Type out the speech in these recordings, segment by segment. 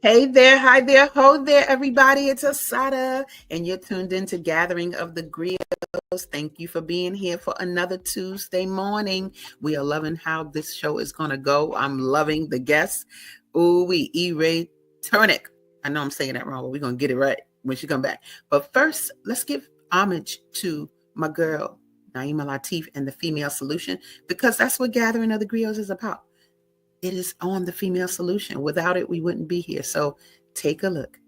Hey there, hi there, ho there, everybody. It's Asada, and you're tuned into Gathering of the Griots. Thank you for being here for another Tuesday morning. We are loving how this show is going to go. I'm loving the guests. Raye Turonek. I know I'm saying that wrong, but we're going to get it right when she come back. But first, let's give homage to my girl, Naima Latif, and the Female Solution, because that's what Gathering of the Griots is about. It is on the Female Solution. Without it, we wouldn't be here. So take a look.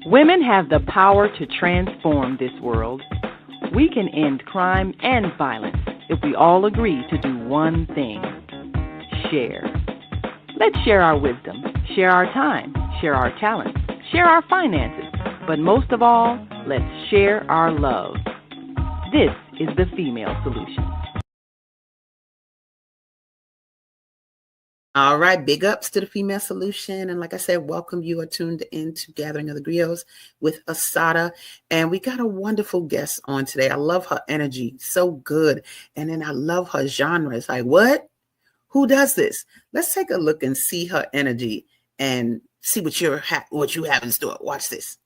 Women have the power to transform this world. We can end crime and violence if we all agree to do one thing: share. Let's share our wisdom, share our time, share our talents, share our finances, but most of all, let's share our love. This is the Female Solution. All right, big ups to the Female Solution. And like I said, welcome. You are tuned into Gathering of the Griots with Asada. And we got a wonderful guest on today. I love her energy, so good. And then I love her genre. It's like, what? Who does this? Let's take a look and see her energy and see what you have in store. Watch this.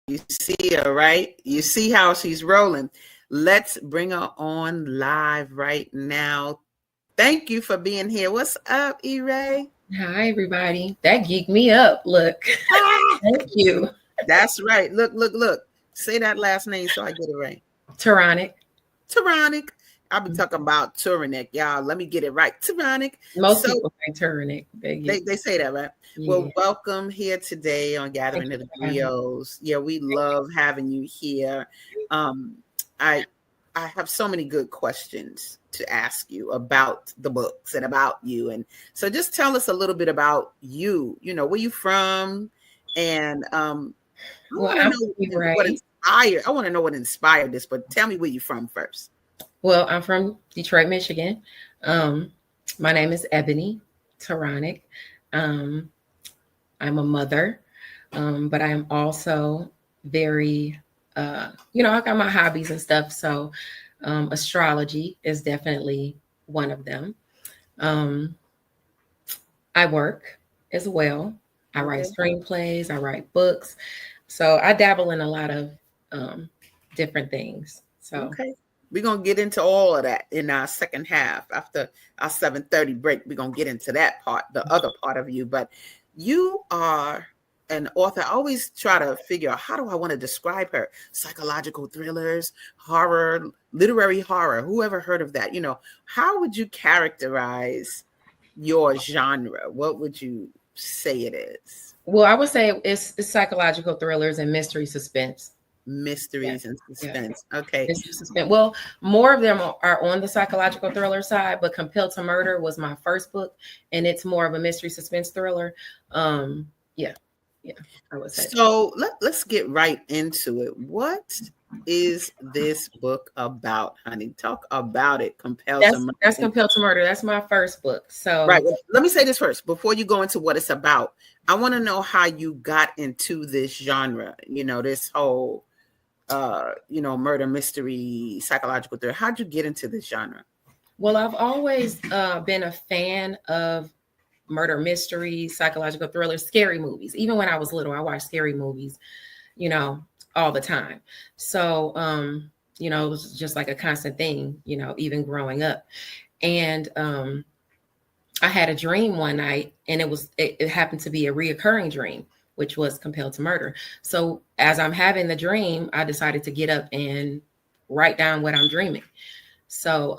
You see her, right? You see how she's rolling. Let's bring her on live right now. Thank you for being here. What's up, Raye? Hi, everybody. That geeked me up. Look. Thank you. That's right. Look. Say that last name so I get it right. Turonek. I've been talking about Turonek, y'all. Let me get it right. Turonek. Most people say Turonek. They say that, right? Yeah. Well, welcome here today on Gathering of the Griots. Yeah, we love having you here. I have so many good questions to ask you about the books and about you. And so just tell us a little bit about you. You know, where you from? And I want to know what inspired this, but tell me where you're from first. Well, I'm from Detroit, Michigan. My name is Ebony Turonek. I'm a mother, but I am also very, I got my hobbies and stuff. So astrology is definitely one of them. I work as well. I write screenplays. I write books. So I dabble in a lot of different things. So okay. We're going to get into all of that in our second half. After our 7:30 break, we're going to get into that part, the other part of you. But you are an author. I always try to figure out, how do I want to describe her? Psychological thrillers, horror, literary horror. Whoever heard of that? You know, how would you characterize your genre? What would you say it is? Well, I would say it's psychological thrillers and mystery suspense. Mysteries and suspense. Okay. Suspense. Well, more of them are on the psychological thriller side, but Compelled to Murder was my first book, and it's more of a mystery suspense thriller. I would say. So let's get right into it. What is this book about, honey? Talk about it. That's Compelled to Murder. That's my first book. So right. Let me say this first before you go into what it's about. I want to know how you got into this genre. You know, this whole murder, mystery, psychological thriller. How'd you get into this genre? Well, I've always been a fan of murder mystery, psychological thrillers, scary movies. Even when I was little, I watched scary movies, all the time. So, it was just like a constant thing, even growing up. And I had a dream one night, and it happened to be a reoccurring dream, which was Compelled to Murder. So as I'm having the dream, I decided to get up and write down what I'm dreaming. So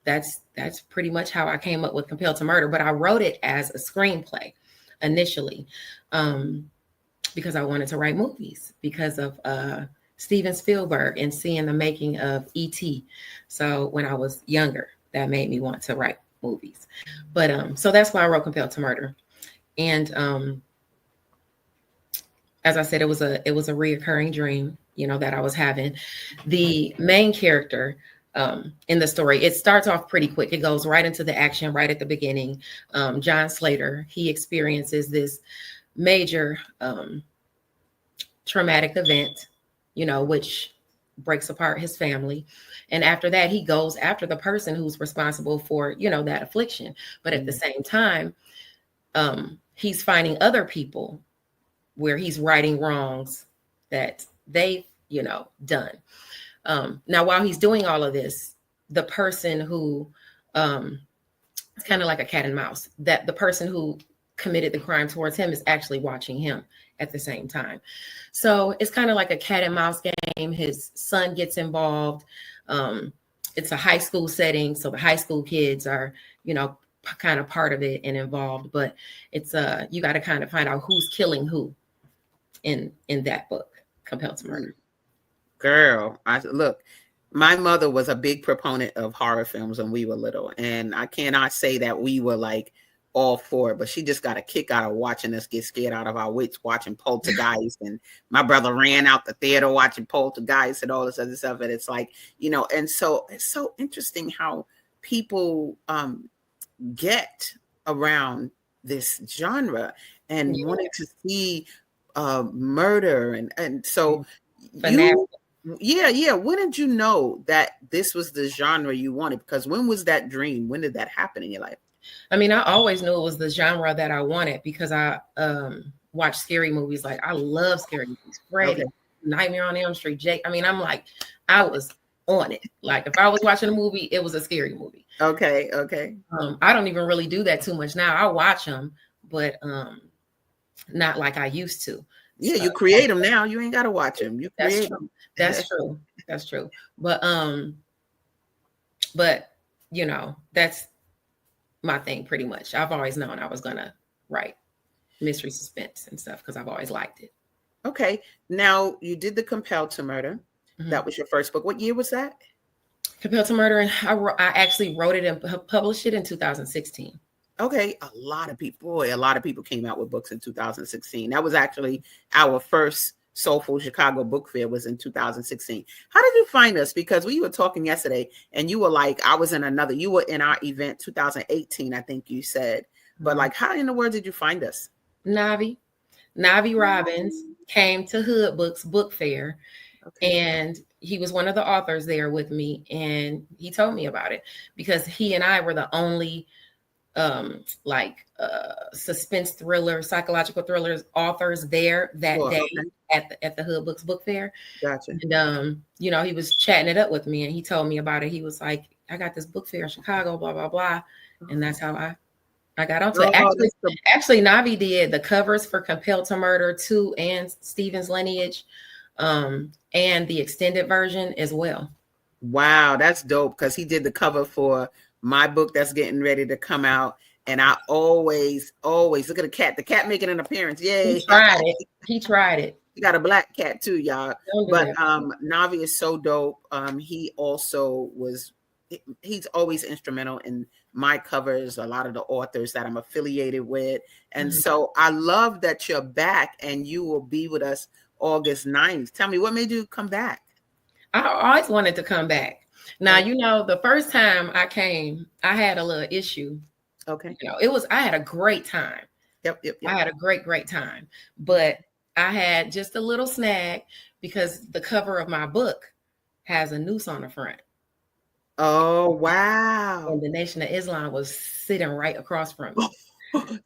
that's pretty much how I came up with Compelled to Murder. But I wrote it as a screenplay initially, because I wanted to write movies because of Steven Spielberg and seeing the making of E.T. So when I was younger, that made me want to write movies. But so that's why I wrote Compelled to Murder. And as I said, it was a reoccurring dream, that I was having. The main character in the story, it starts off pretty quick. It goes right into the action right at the beginning. John Slater, he experiences this major traumatic event, which breaks apart his family. And after that, he goes after the person who's responsible for, that affliction. But at the same time, he's finding other people where he's righting wrongs that they've, done. Now, while he's doing all of this, the person who, it's kind of like a cat and mouse, that the person who committed the crime towards him is actually watching him at the same time. So it's kind of like a cat and mouse game. His son gets involved. It's a high school setting, so the high school kids are, kind of part of it and involved. But it's you got to kind of find out who's killing who in that book, Compelled to Murder. Girl, look, my mother was a big proponent of horror films when we were little, and I cannot say that we were like all for it, but she just got a kick out of watching us get scared out of our wits watching Poltergeist. And my brother ran out the theater watching Poltergeist and all this other stuff. And it's like, and so it's so interesting how people get around this genre and wanting to see murder. And so when did you know that this was the genre you wanted? Because when was that dream? When did that happen in your life? I mean, I always knew it was the genre that I wanted because I watched scary movies. Like, I love scary movies. Freddy, Nightmare on Elm Street, Jake. I mean, I was on it. Like, if I was watching a movie, it was a scary movie. Okay. I don't even really do that too much now. I watch them, but not like I used to. Yeah, so, you create them now. You ain't got to watch them. You create them. That's true. That's true. But that's my thing pretty much. I've always known I was gonna write mystery, suspense and stuff because I've always liked it. Okay. Now you did the Compelled to Murder. Mm-hmm. That was your first book. What year was that? Compelled to Murder, and I actually wrote it and published it in 2016. Okay, a lot of people came out with books in 2016. That was actually our first Soulful Chicago Book Fair was in 2016. How did you find us? Because we were talking yesterday and you were like, you were in our event 2018, I think you said. But like, how in the world did you find us? Navi Robbins came to Hood Books Book Fair, and he was one of the authors there with me. And he told me about it because he and I were the only suspense thriller, psychological thrillers authors there that day at the Hood Books Book Fair. Gotcha. And he was chatting it up with me and he told me about it. He was like, I got this book fair in Chicago, blah, blah, blah. And that's how I got onto it. Actually, Navi did the covers for Compelled to Murder 2 and Stephen's Lineage, and the extended version as well. Wow, that's dope because he did the cover for my book that's getting ready to come out. And I always look at the cat making an appearance. Yay. He tried it. He got a black cat too, y'all. But Navi is so dope. He also he's always instrumental in my covers, a lot of the authors that I'm affiliated with. And so I love that you're back and you will be with us August 9th. Tell me, what made you come back? I always wanted to come back. Now, the first time I came, I had a little issue. Okay. I had a great time. Yep. I had a great time, but I had just a little snag because the cover of my book has a noose on the front. Oh, wow. And the Nation of Islam was sitting right across from me.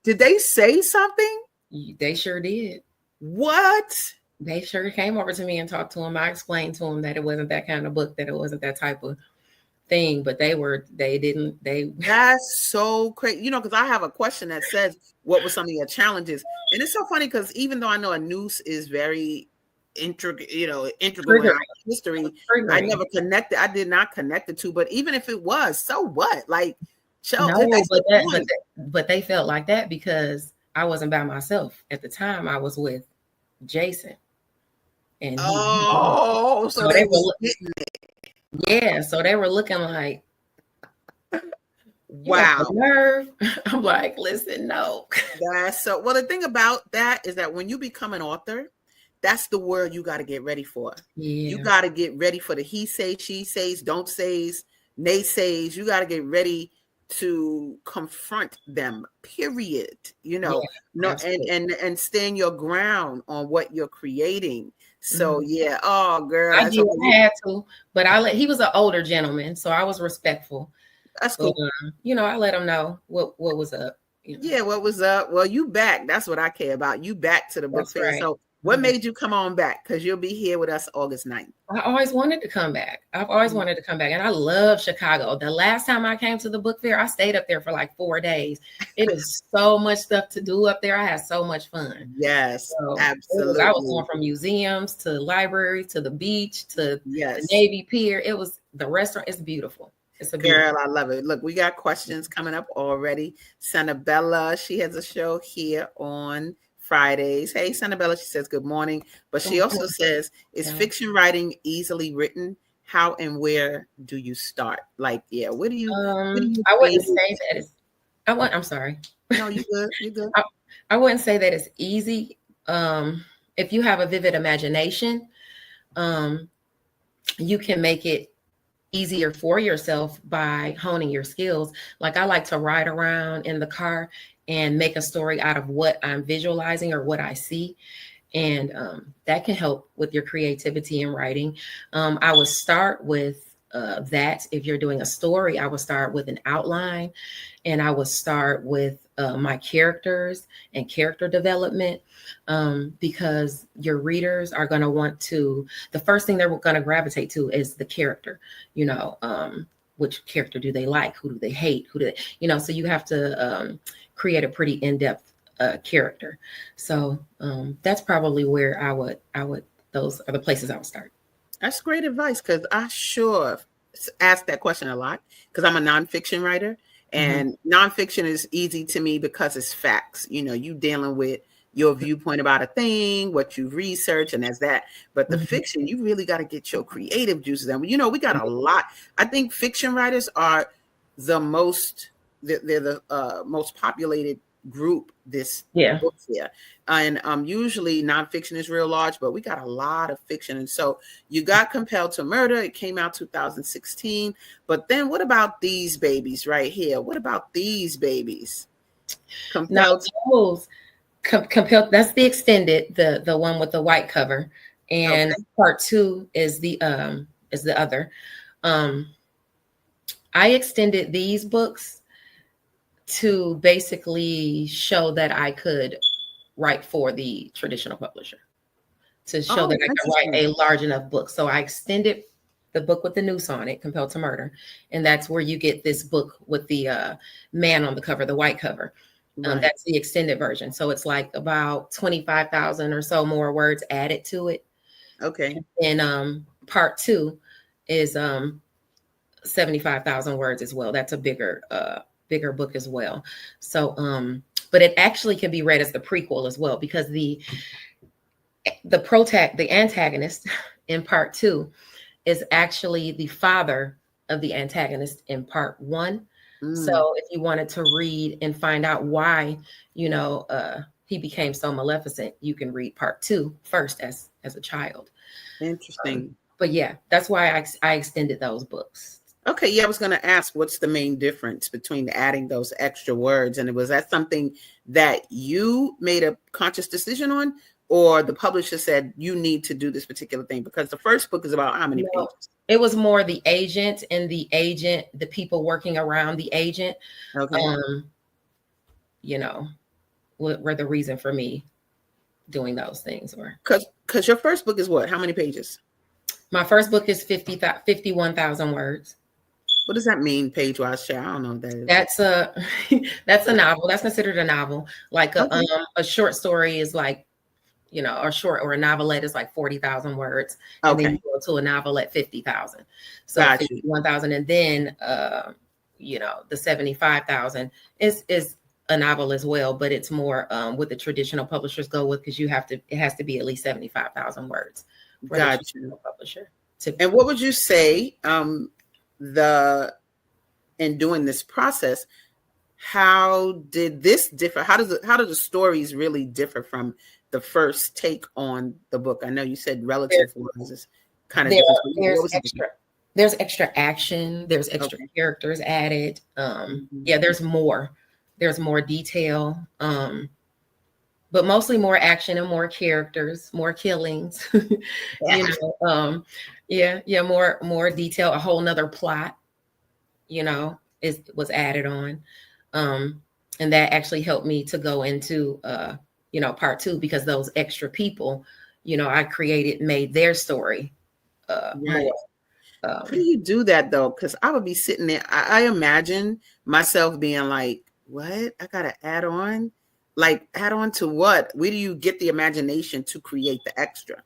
Did they say something? They sure did. What? They sure came over to me and talked to him. I explained to him that it wasn't that kind of book, that it wasn't that type of thing, but they That's so crazy. Because I have a question that says, what were some of your challenges? And it's so funny because even though I know a noose is very intricate, integral in Triggering. our history. I Triggering. never connected. I did not connect the two. But even if it was, so what? Like, No, that's but the point. but they felt like that because I wasn't by myself at the time. I was with Jason, and so they were getting it. Yeah, so they were looking like, you got wow, the nerve. I'm like, listen, no. that's so. Well, the thing about that is that when you become an author, that's the word you got to get ready for. Yeah. You got to get ready for the he says, she says, don't says, naysays. You got to get ready to confront them, period. And stand your ground on what you're creating. So yeah, oh girl, I had to, but he was an older gentleman, so I was respectful. That's cool. I let him know what was up. Yeah, what was up? Well, you back. That's what I care about. You back to the book fair. Right. So what made you come on back? Because you'll be here with us August 9th. I always wanted to come back. I've always wanted to come back. And I love Chicago. The last time I came to the book fair, I stayed up there for like 4 days. It is so much stuff to do up there. I had so much fun. Yes, absolutely. I was going from museums to libraries to the beach to the Navy Pier. The restaurant is beautiful. It's a girl, I love it. Look, we got questions coming up already. Sanabella, she has a show here on Fridays. Hey, Sanabella, she says good morning. But she also says, is fiction writing easily written? How and where do you start? Like, where do you I wouldn't say that it's I'm sorry. No, you good. You good. I wouldn't say that it's easy. If you have a vivid imagination, you can make it easier for yourself by honing your skills. Like I like to ride around in the car and make a story out of what I'm visualizing or what I see. And that can help with your creativity in writing. I would start with that. If you're doing a story, I would start with an outline, and I would start with my characters and character development, because your readers are going to want to, the first thing they're going to gravitate to is the character, which character do they like? Who do they hate? So you have to create a pretty in-depth character. So that's probably where I would, those are the places I would start. That's great advice, because I sure ask that question a lot, because I'm a nonfiction writer, and nonfiction is easy to me because it's facts. You dealing with your viewpoint about a thing, what you research, and that's that. But the fiction, you really got to get your creative juices in. We got a lot. I think fiction writers are the most, they're the most populated group this book fair. And usually nonfiction is real large, but we got a lot of fiction. And so you got Compelled to Murder. It came out 2016. But then what about these babies right here? What about these babies? Compelled, that's the extended, the one with the white cover. And part 2 is the other. I extended these books to basically show that I could write for the traditional publisher, to show that I could write a large enough book. So I extended the book with the noose on it, Compelled to Murder. And that's where you get this book with the man on the cover, the white cover. That's the extended version. So it's like about 25,000 or so more words added to it. Okay. And part 2 is 75,000 words as well. That's a bigger book as well. So but it actually can be read as the prequel as well, because the antagonist in part 2 is actually the father of the antagonist in part 1. So if you wanted to read and find out why he became so maleficent, you can read part 2 first as a child. Interesting. But yeah, that's why I extended those books. Okay, yeah, I was going to ask, what's the main difference between adding those extra words? And was that something that you made a conscious decision on, or the publisher said you need to do this particular thing? Because the first book is about how many pages? It was more the agent and the people working around the agent. Okay. Were the reason for me doing those things. Because your first book is what? How many pages? My first book is 51,000 words. What does that mean, page-wise? I don't know what that is. That's a novel. That's considered a novel. Like a short story is like you know, or short, or a novelette is like 40,000 words. And Okay. then you go to a novelette 50,000. So Got you. 51,000. And then, you know, the 75,000 is a novel as well, but it's more what the traditional publishers go with, because it has to be at least 75,000 words for the traditional publisher. And what would you say, in doing this process, how did this differ? How do the stories really differ from the first take on the book? I know you said relative wise is kind of different. There's extra action. There's extra characters added. Yeah, there's more detail. But mostly more action and more characters, more killings. You know, more detail. A whole nother plot, you know, was added on. And that actually helped me to go into you know, part 2, because those extra people, you know, I made their story more. How do you do that though? Because I would be sitting there. I imagine myself being like, what? I gotta add on? Like, add on to what? Where do you get the imagination to create the extra?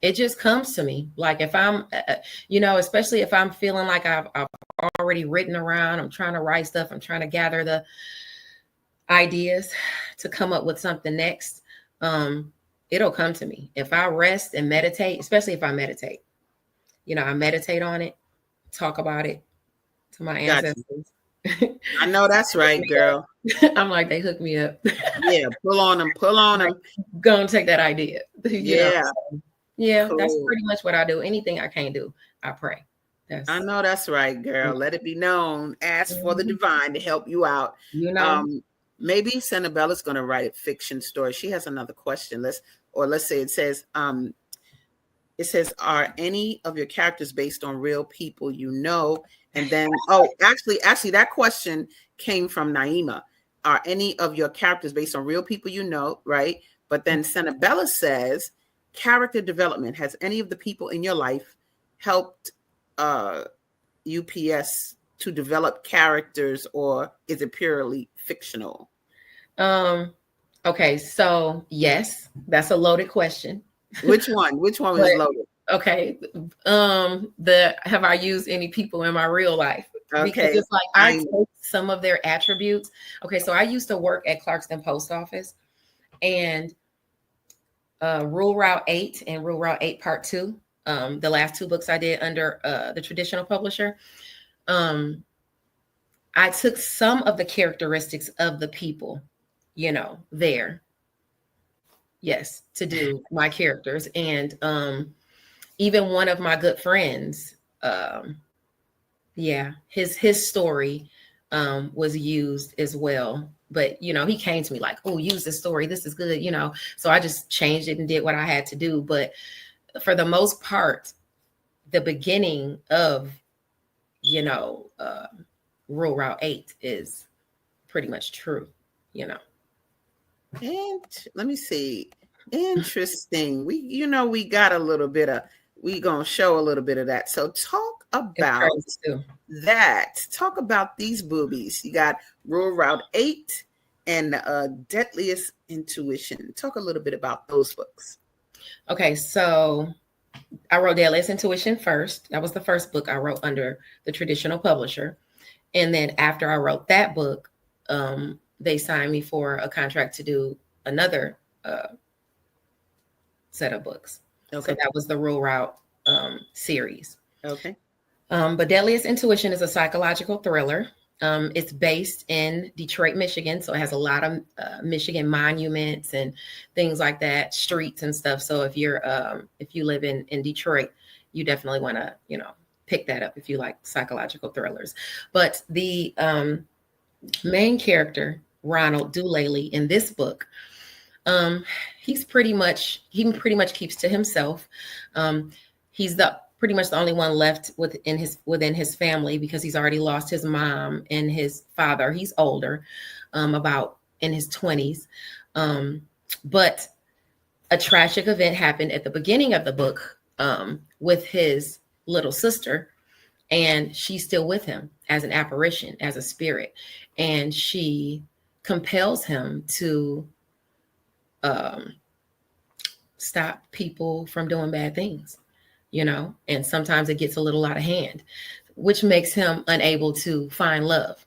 It just comes to me. Like if I'm, you know, especially if I'm feeling like I've already written around, I'm trying to write stuff, I'm trying to gather the ideas to come up with something next. It'll come to me. If I rest and meditate, especially if I meditate, you know, I meditate on it, talk about it to my ancestors. I know that's right, girl. I'm like, they hook me up. Yeah, pull on them. Go and take that idea. Yeah. So, yeah, cool. That's pretty much what I do. Anything I can't do, I pray. I know that's right, girl. Let it be known. Ask for the divine to help you out. You know, maybe Sannabella's going to write a fiction story. She has another question. Let's say it says, are any of your characters based on real people you know? And then, actually, that question came from Naima. Are any of your characters based on real people you know, right? But then Sannabella says, character development. Has any of the people in your life helped UPS to develop characters, or is it purely fictional? Okay, so yes, that's a loaded question. Which one was loaded? Okay. Have I used any people in my real life? Okay. Because it's like I take some of their attributes. Okay, so I used to work at Clarkston Post Office, and Rule Route 8 and Rule Route 8 Part 2, the last 2 books I did under the traditional publisher. I took some of the characteristics of the people, you know, there. Yes, to do my characters. And even one of my good friends, his story was used as well. But, you know, he came to me like, oh, use this story. This is good, you know. So I just changed it and did what I had to do. But for the most part, the beginning of, you know, Rural Route 8 is pretty much true, you know. And let me see. Interesting. We got a little bit of, we gonna show a little bit of that. So talk about that. Talk about these boobies. You got Rural Route 8 and Deadliest Intuition. Talk a little bit about those books. Okay, so I wrote Deadliest Intuition first. That was the first book I wrote under the traditional publisher. And then after I wrote that book, they signed me for a contract to do another set of books. Okay. So that was the Rural Route series. Okay. But Deadliest Intuition is a psychological thriller. It's based in Detroit, Michigan. So it has a lot of Michigan monuments and things like that, streets and stuff. So if you live in Detroit, you definitely want to, you know, pick that up if you like psychological thrillers. But the main character, Ronald Dooley, in this book, he pretty much keeps to himself. He's pretty much the only one left within his family, because he's already lost his mom and his father. He's older, about in his 20s. But a tragic event happened at the beginning of the book with his little sister, and she's still with him as an apparition, as a spirit, and she compels him to stop people from doing bad things, and sometimes it gets a little out of hand, which makes him unable to find love,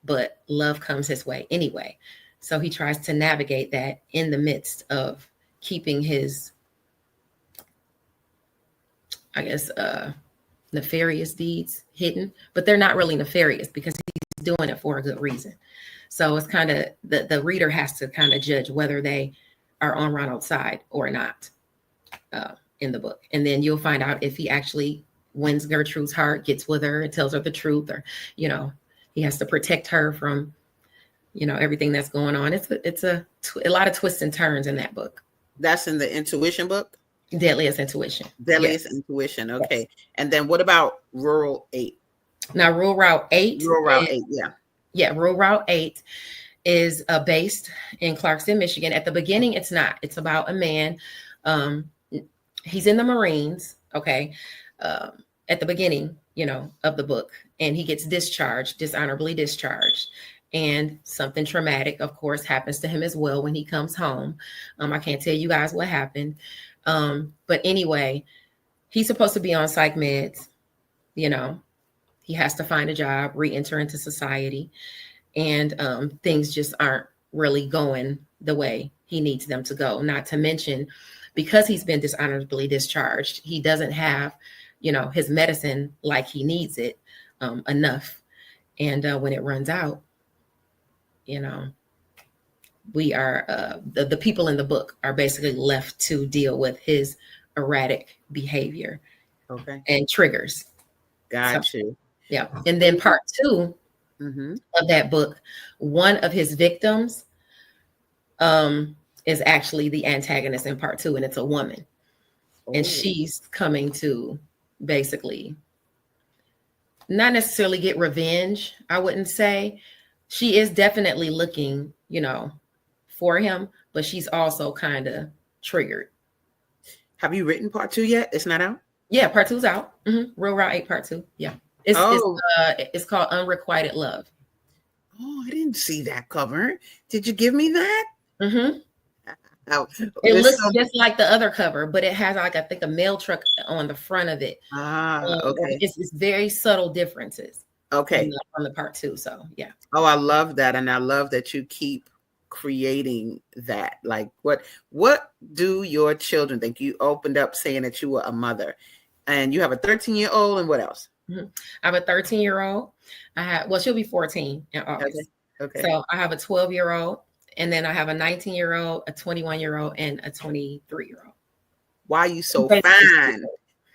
but love comes his way anyway. So he tries to navigate that in the midst of keeping his, I guess, nefarious deeds hidden, but they're not really nefarious because he's doing it for a good reason. So it's kind of the reader has to kind of judge whether they are on Ronald's side or not in the book. And then you'll find out if he actually wins Gertrude's heart, gets with her and tells her the truth, or, he has to protect her from, everything that's going on. It's a lot of twists and turns in that book. That's in the intuition book? Deadliest Intuition. Deadliest Intuition. Okay. Yes. And then what about Rural 8? Now, Rural Route 8. Rural Route 8, yeah. Yeah, Rural Route 8 is based in Clarkston, Michigan. At the beginning, it's not. It's about a man. He's in the Marines, okay, at the beginning, of the book. And he gets dishonorably discharged. And something traumatic, of course, happens to him as well when he comes home. I can't tell you guys what happened. But anyway, he's supposed to be on psych meds. He has to find a job, re-enter into society. And things just aren't really going the way he needs them to go. Not to mention, because he's been dishonorably discharged, he doesn't have, his medicine like he needs it enough. And when it runs out, we are, the people in the book are basically left to deal with his erratic behavior. Okay. And triggers. Got you. Yeah. And then part 2 of that book, one of his victims is actually the antagonist in part 2, and it's a woman. Oh. And she's coming to basically not necessarily get revenge, I wouldn't say. She is definitely looking, for him, but she's also kind of triggered. Have you written part 2 yet? It's not out? Yeah, part 2's out. Rural Route 8 part 2. Yeah. It's called Unrequited Love. Oh, I didn't see that cover. Did you give me that? It looks just like the other cover, but it has, I think, a mail truck on the front of it. Okay. It's very subtle differences. Okay. From the part 2. So yeah. Oh, I love that. And I love that you keep creating that. Like what do your children think? You opened up saying that you were a mother, and you have a 13-year-old, and what else? I have a 13-year-old. She'll be 14 in August. Okay. So I have a 12-year-old, and then I have a 19-year-old, a 21-year-old, and a 23-year-old. Why are you so fine?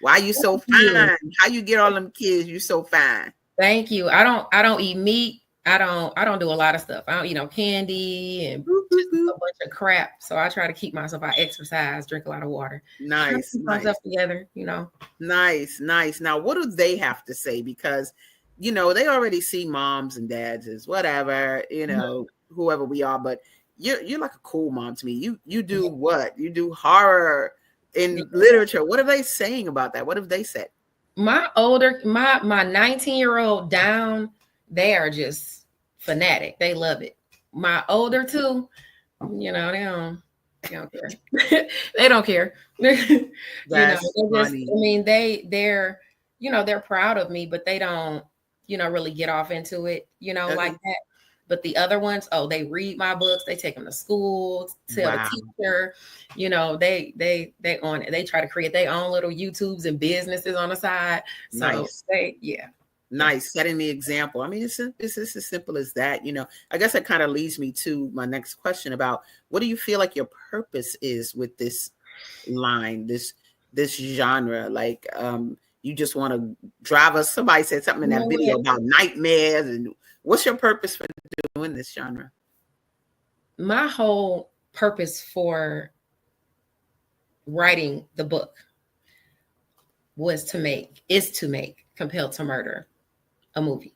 Why are you so fine? How you get all them kids? You so fine. Thank you. I don't eat meat. I don't do a lot of stuff. I don't, candy and just a bunch of crap. So I try to keep myself. I exercise, drink a lot of water. Nice. Keep myself together, Nice. Now, what do they have to say? Because, they already see moms and dads as whatever, whoever we are. But you're like a cool mom to me. You do what? You do horror in literature. What are they saying about that? What have they said? My 19-year-old down, they are just fanatic. They love it. My older two, they don't care. They don't care. That's funny. They're proud of me, but they don't, really get off into it, like that. But the other ones, they read my books. They take them to school, tell the teacher, they on it. They try to create their own little YouTubes and businesses on the side. So nice. Nice. Setting the example. I mean, it's as simple as that. I guess that kind of leads me to my next question about what do you feel like your purpose is with this line, this genre? Like, you just want to drive us. Somebody said something in that video about nightmares, and what's your purpose for doing this genre? My whole purpose for writing the book is to make Compelled to Murder a movie.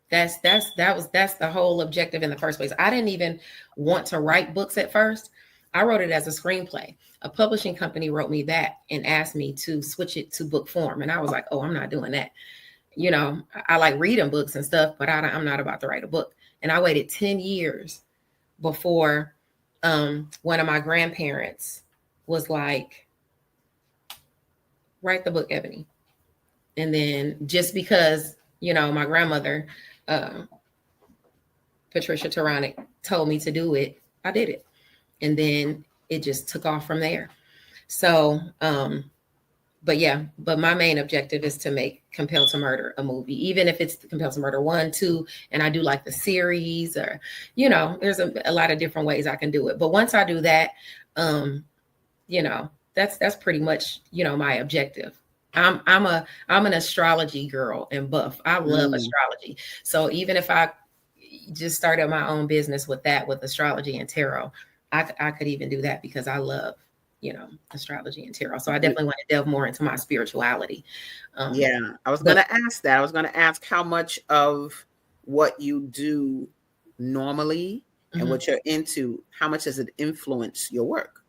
That's the whole objective in the first place. I didn't even want to write books at first. I wrote it as a screenplay. A publishing company wrote me back and asked me to switch it to book form. And I was like, I'm not doing that. I like reading books and stuff, but I'm not about to write a book. And I waited 10 years before one of my grandparents was like, write the book, Ebony. And then just because, my grandmother, Patricia Turonek, told me to do it, I did it. And then it just took off from there. So, but my main objective is to make Compelled to Murder a movie, even if it's Compelled to Murder 1, 2, and I do like the series, or, there's a lot of different ways I can do it. But once I do that, that's pretty much, my objective. I'm an astrology girl and buff. I love astrology. So even if I just started my own business with astrology and tarot, I could even do that because I love, astrology and tarot. So I definitely want to delve more into my spirituality. I was going to ask that. I was going to ask how much of what you do normally and what you're into, how much does it influence your work?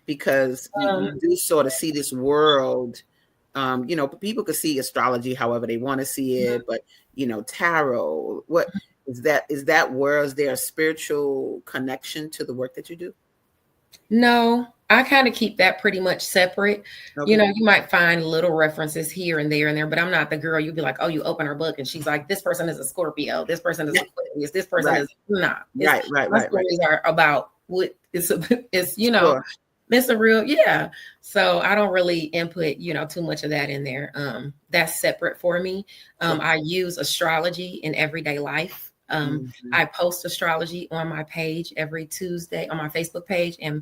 Because you do sort of see this world. People could see astrology however they want to see it, but tarot, what is that? Is there a spiritual connection to the work that you do? No, I kind of keep that pretty much separate. Okay. You might find little references here and there, but I'm not the girl you'd be like, oh, you open her book and she's like, this person is a Scorpio, this person is Aquarius, this person is not. My stories are about what it's sure. It's a real, So I don't really input, too much of that in there. That's separate for me. I use astrology in everyday life. I post astrology on my page every Tuesday on my Facebook page, and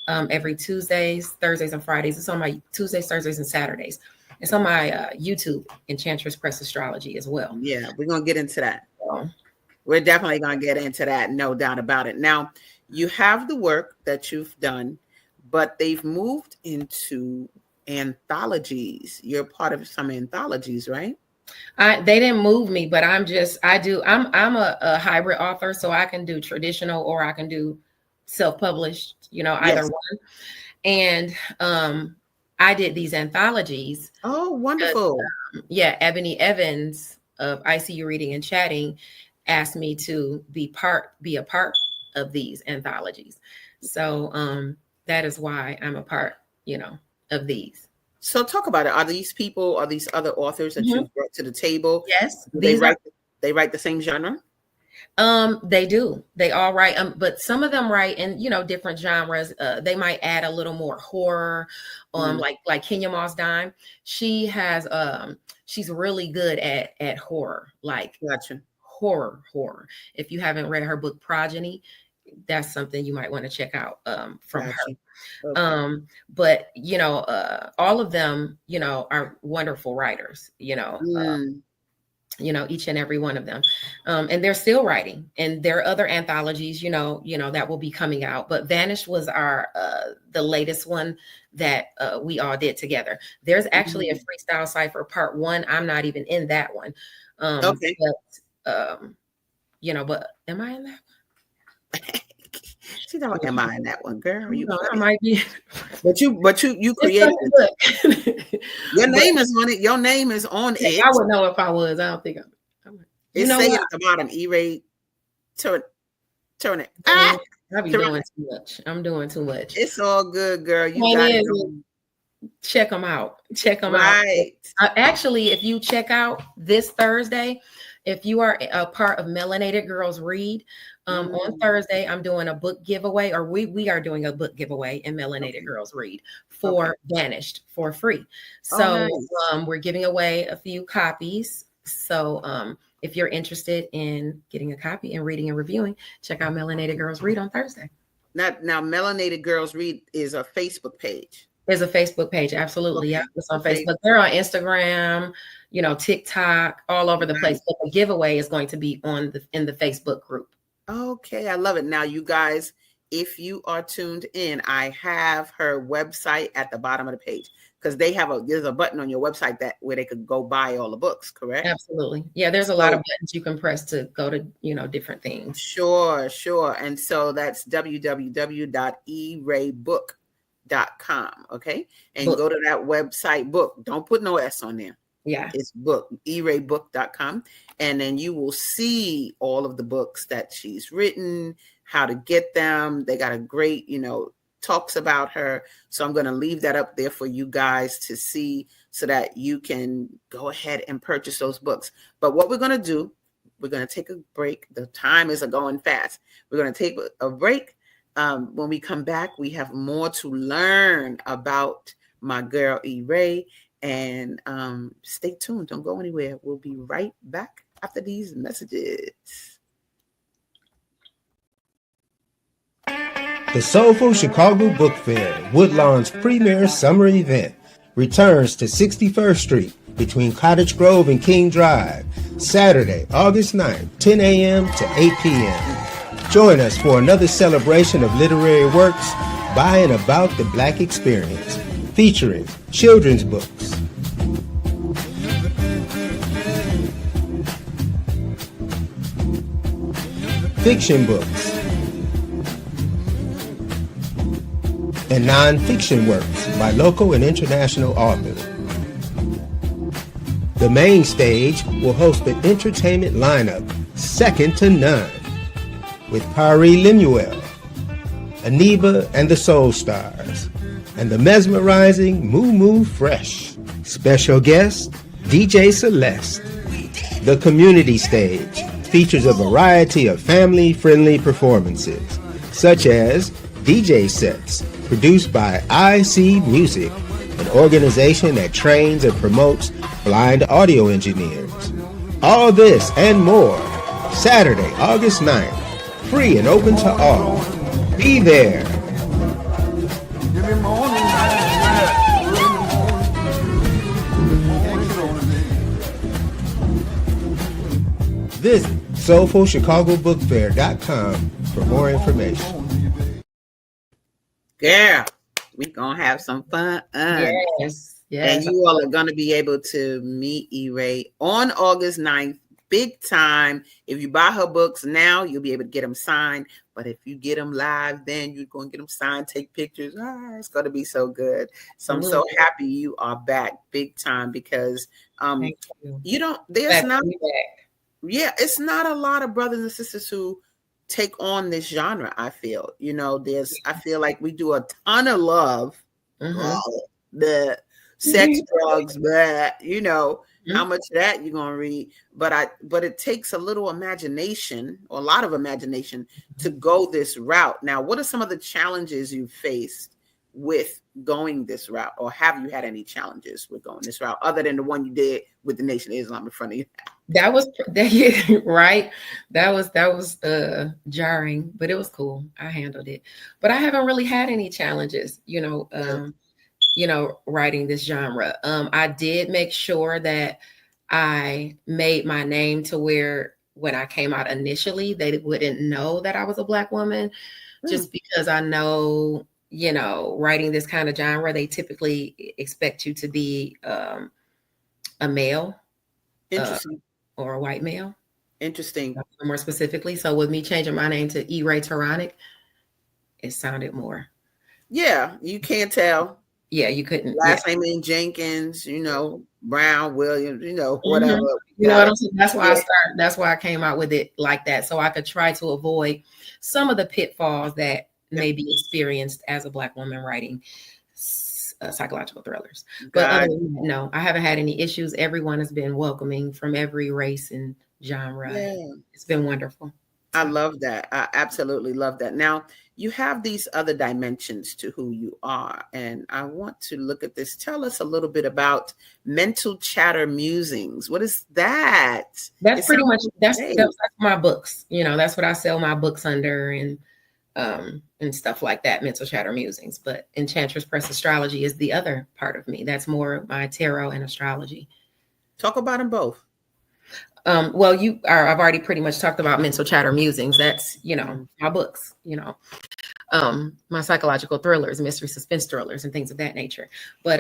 every Tuesdays, Thursdays, and Fridays. It's on my Tuesdays, Thursdays, and Saturdays. It's on my YouTube, Enchantress Press Astrology, as well. Yeah, we're gonna get into that. We're definitely gonna get into that, no doubt about it. Now, you have the work that you've done, but they've moved into anthologies. You're part of some anthologies, right? They didn't move me, but I'm a hybrid author, so I can do traditional or I can do self-published, either one. And I did these anthologies. Oh, wonderful. Because, Ebony Evans of ICU Reading and Chatting asked me to be a part of these anthologies. So that is why I'm a part, of these. So talk about it. Are these other authors that you've brought to the table? Yes. They write the same genre? They do. They all write, but some of them write in, different genres. They might add a little more horror, like Kenya Moss Dime. She has, she's really good at horror, like horror. If you haven't read her book Progeny, that's something you might want to check out from her. Okay. But all of them, are wonderful writers, each and every one of them. And they're still writing, and there are other anthologies, that will be coming out. But Vanished was the latest one that we all did together. There's actually a freestyle cipher part 1. I'm not even in that one. Okay. But am I in that one? She don't. Am I in that one, girl? I might be. But you created it. Your name is on it. Your name is on it. I would know if I was. I don't think I'm. It's saying at the bottom, Raye Turonek. I be doing too much. I'm doing too much. It's all good, girl. You got it. Check them out. Right. Actually, if you check out this Thursday, if you are a part of Melanated Girls Read, on Thursday, I'm doing a book giveaway, or we are doing a book giveaway in Melanated Girls Read for Vanished for free. So we're giving away a few copies. So if you're interested in getting a copy and reading and reviewing, check out Melanated Girls Read on Thursday. Now Melanated Girls Read is a Facebook page. There's a Facebook page. Absolutely. Okay. Yeah. It's on Facebook. They're on Instagram, TikTok, all over the place. But the giveaway is going to be in the Facebook group. Okay. I love it. Now, you guys, if you are tuned in, I have her website at the bottom of the page, because there's a button on your website where they could go buy all the books, correct? Absolutely. Yeah. There's a lot of buttons you can press to go to, different things. Sure. And so that's www.eraybook.com. Okay. And go to that website, book. Don't put no S on there. Yeah. It's book, eraybook.com. And then you will see all of the books that she's written, how to get them. They got a great, talks about her. So I'm going to leave that up there for you guys to see so that you can go ahead and purchase those books. But what we're going to do, we're going to take a break. The time is going fast. We're going to take a break. When we come back, we have more to learn about my girl Raye. And stay tuned. Don't go anywhere. We'll be right back after these messages. The Soulful Chicago Book Fair, Woodlawn's premier summer event, returns to 61st Street between Cottage Grove and King Drive, Saturday, August 9th, 10 a.m. to 8 p.m. Join us for another celebration of literary works by and about the Black experience, featuring children's books, fiction books, and non-fiction works by local and international authors. The main stage will host an entertainment lineup second to none, with Pari Lemuel, Aniba and the Soul Stars, and the mesmerizing Moo Moo Fresh. Special guest, DJ Celeste. The community stage features a variety of family-friendly performances, such as DJ sets produced by IC Music, an organization that trains and promotes blind audio engineers. All this and more, Saturday, August 9th, free and open to all. Be there. Visit SoulfulChicagoBookFair.com for more information. Yeah, we're going to have some fun. Yes. And you all are going to be able to meet Raye on August 9th, big time. If you buy her books now, you'll be able to get them signed. But if you get them live, then you're going to get them signed, take pictures. It's going to be so good. So I'm so happy you are back big time because you don't, there's not, it's not a lot of brothers and sisters who take on this genre. I feel, I feel like we do a ton of love, the sex, drugs, but how much of that you're gonna read. But it takes a little imagination, or a lot of imagination, to go this route. Now, what are some of the challenges you faced with going this route, or have you had any challenges with going this route other than the one you did with the Nation of Islam in front of you? That was right. That was jarring, but it was cool. I handled it. But I haven't really had any challenges, writing this genre. I did make sure that I made my name to where when I came out initially, they wouldn't know that I was a Black woman, just because I know, writing this kind of genre, they typically expect you to be a male. Interesting. Or a white male. Interesting. More specifically. So with me changing my name to Raye Turonek, it sounded more. Yeah, you can't tell. Yeah, you couldn't. Last name in Jenkins, Brown, Williams, whatever. You know what I'm saying? That's why that's why I came out with it like that. So I could try to avoid some of the pitfalls that may be experienced as a Black woman writing psychological thrillers. But no, I haven't had any issues. Everyone has been welcoming from every race and genre. Yeah. It's been wonderful. I love that. I absolutely love that. Now, you have these other dimensions to who you are, and I want to look at this. Tell us a little bit about Mental Chatter Musings. What is that? That's pretty much that's my books. That's what I sell my books under, and stuff like that, Mental Chatter Musings. But Enchantress Press Astrology is the other part of me. That's more my tarot and astrology. Talk about them both. I've already pretty much talked about Mental Chatter Musings. That's, my books, my psychological thrillers, mystery suspense thrillers, and things of that nature. But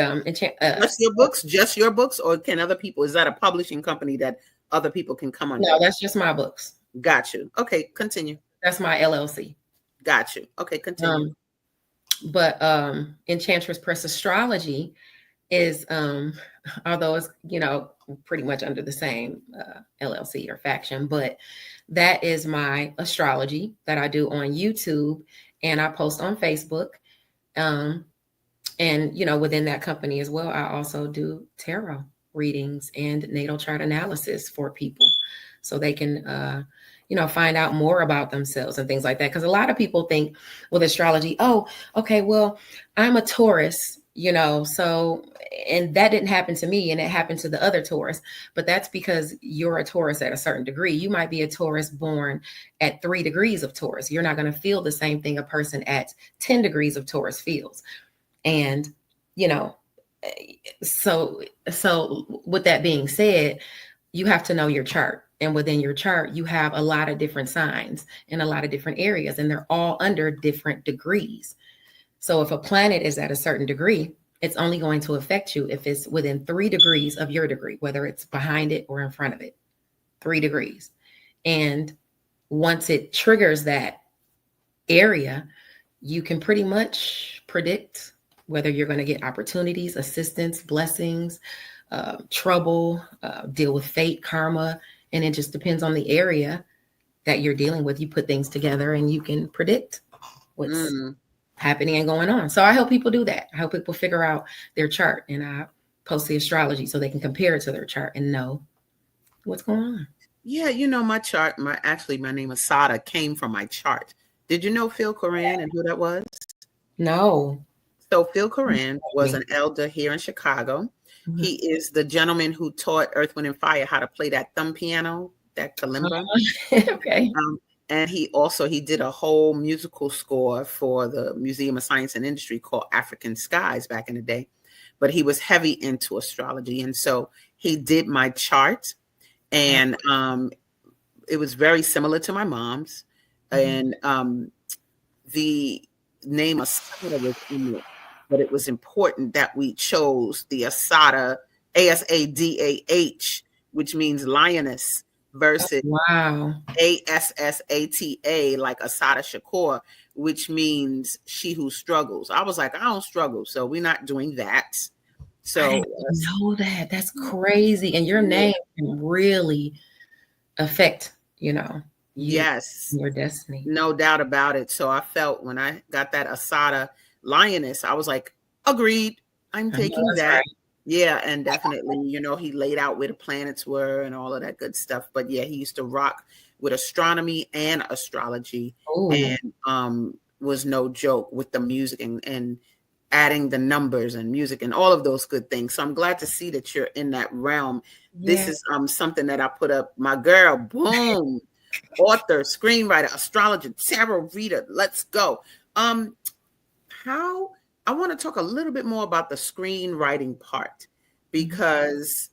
just your books, or can other people, is that a publishing company that other people can come on? No, that's just my books. Got you. Okay, continue. That's my LLC. Got you. Okay, continue. But Enchantress Press Astrology is, although it's, pretty much under the same LLC or faction, but that is my astrology that I do on YouTube and I post on Facebook. And, within that company as well, I also do tarot readings and natal chart analysis for people so they can, find out more about themselves and things like that. Because a lot of people think with astrology, oh, okay, well, I'm a Taurus, so, and that didn't happen to me and it happened to the other Taurus, but that's because you're a Taurus at a certain degree. You might be a Taurus born at 3 degrees of Taurus. You're not going to feel the same thing a person at 10 degrees of Taurus feels. And, so with that being said, you have to know your chart. And within your chart, you have a lot of different signs in a lot of different areas, and they're all under different degrees. So if a planet is at a certain degree, it's only going to affect you if it's within 3 degrees of your degree, whether it's behind it or in front of it, 3 degrees. And once it triggers that area, you can pretty much predict whether you're going to get opportunities, assistance, blessings, trouble, deal with fate, karma. And it just depends on the area that you're dealing with. You put things together and you can predict what's happening and going on. So I help people do that. I help people figure out their chart, and I post the astrology so they can compare it to their chart and know what's going on. Yeah, my chart, my name Asada came from my chart. Did you know Phil Coran and who that was? No. So Phil Coran was an elder here in Chicago. Mm-hmm. He is the gentleman who taught Earth, Wind, and Fire how to play that thumb piano, that kalimba. Okay. And he did a whole musical score for the Museum of Science and Industry called African Skies back in the day. But he was heavy into astrology. And so he did my chart. And it was very similar to my mom's. Mm-hmm. And the name Asada was in it. But it was important that we chose the Asada, Asadah, which means lioness, versus Assata, like Asada Shakur, which means she who struggles. I was like, I don't struggle, so we're not doing that. So I didn't know that. That's crazy. And your name can really affect, yes, your destiny. No doubt about it. So I felt when I got that Asada lioness, I was like, agreed, I'm taking that. Right. Yeah, and definitely, he laid out where the planets were and all of that good stuff. But yeah, he used to rock with astronomy and astrology. Ooh. And was no joke with the music and adding the numbers and music and all of those good things. So I'm glad to see that you're in that realm. Yeah. This is something that I put up. My girl, boom, author, screenwriter, astrologer, tarot reader. Let's go. I want to talk a little bit more about the screenwriting part, because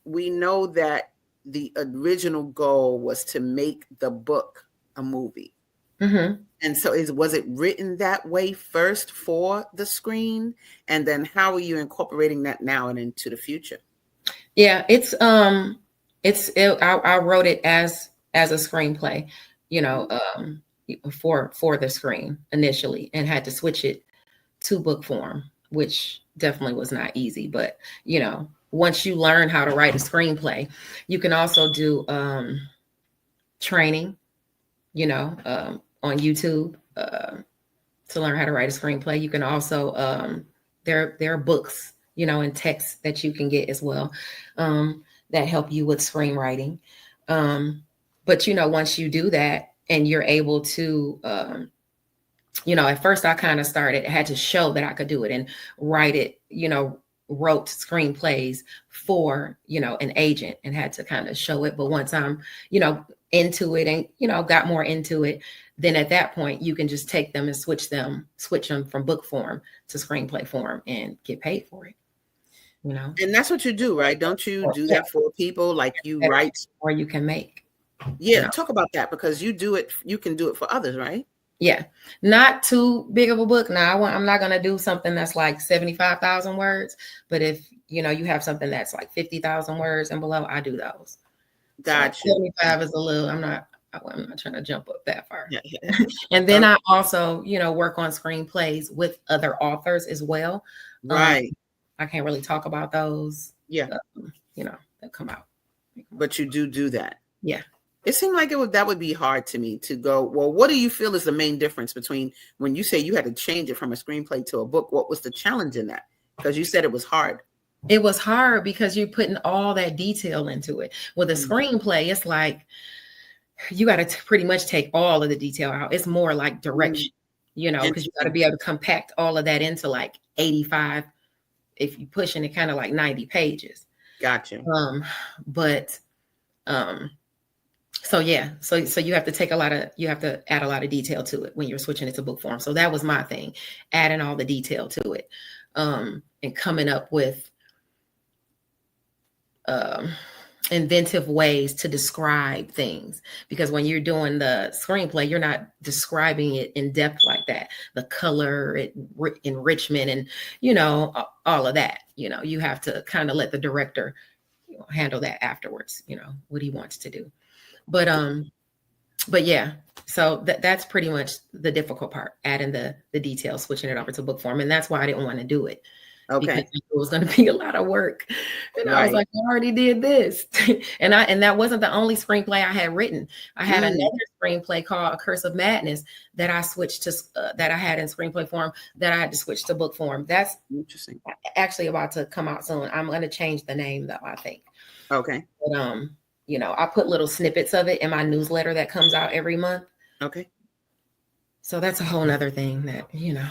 we know that the original goal was to make the book a movie. Mm-hmm. And so was it written that way first for the screen? And then how are you incorporating that now and into the future? Yeah, I wrote it as a screenplay, for the screen initially, and had to switch it to book form, which definitely was not easy. But, once you learn how to write a screenplay, you can also do training, on YouTube to learn how to write a screenplay. You can also, there are books, and texts that you can get as well that help you with screenwriting. But, once you do that and you're able to, at first I kind of had to show that I could do it and write it, wrote screenplays for, an agent, and had to kind of show it. But once I'm, into it and, got more into it, then at that point you can just take them and switch them from book form to screenplay form and get paid for it. And that's what you do, right? Don't you do that for people? Like you write, or you can make. Yeah. Talk about that, because you can do it for others, right? Yeah. Not too big of a book. Now I'm not going to do something that's like 75,000 words, but if, you have something that's like 50,000 words and below, I do those. Gotcha. So 75 is a little, I'm not trying to jump up that far. Yeah. And then I also, work on screenplays with other authors as well. Right. I can't really talk about those. Yeah. That come out. But you do that. Yeah. It seemed like that would be hard to me to go, well, what do you feel is the main difference between when you say you had to change it from a screenplay to a book? What was the challenge in that? Because you said it was hard. It was hard because you're putting all that detail into it. With a screenplay, it's like you got to pretty much take all of the detail out. It's more like direction, you know, because you got to be able to compact all of that into like 85, if you're pushing it, kind of like 90 pages. Gotcha. So yeah, so you have to you have to add a lot of detail to it when you're switching it to book form. So that was my thing, adding all the detail to it, and coming up with inventive ways to describe things. Because when you're doing the screenplay, you're not describing it in depth like that. The color, enrichment, and you know, all of that. You know, you have to kind of let the director handle that afterwards. You know, what he wants to do. But yeah, so that's pretty much the difficult part, adding the details, switching it over to book form. And that's why I didn't want to do it. Okay. Because it was going to be a lot of work. And I was like, I already did this. and that wasn't the only screenplay I had written. I had another screenplay called A Curse of Madness that I switched to, that I had in screenplay form that I had to switch to book form. That's interesting. Actually about to come out soon. I'm going to change the name though, I think. Okay. But, you know, I put little snippets of it in my newsletter that comes out every month. Okay. So that's a whole nother thing that, you know.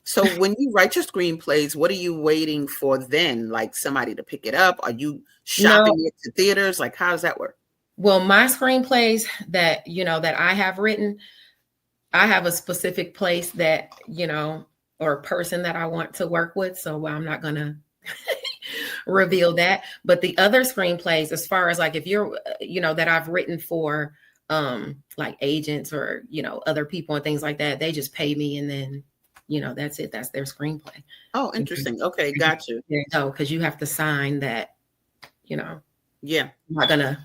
So when you write your screenplays, what are you waiting for then? Like somebody to pick it up? Are you shopping it to theaters? Like, how does that work? Well, my screenplays that, you know, that I have written, I have a specific place that, you know, or person that I want to work with. So I'm not going to reveal that. But the other screenplays, as far as like, if you're, you know, that I've written for like agents or, you know, other people and things like that, they just pay me and then, you know, that's it. That's their screenplay. Oh, interesting. Okay. Got you. So, because you have to sign that, you know, yeah, I'm not going to